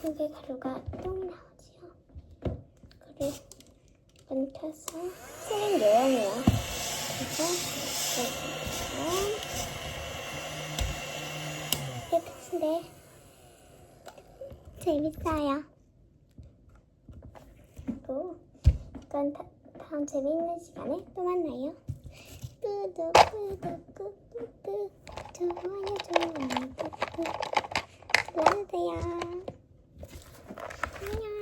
여기 가루가 똥이 나오지요. 그를 얹혀서 쓰는 모양이에요. 그래서 이렇게 끝인데 재밌어요. 그리고 이건 다음 재미있는 시간에 또 만나요. 구독 꾹꾹꾹꾹 좋아요 꾹꾹 눌러주세요. 안녕.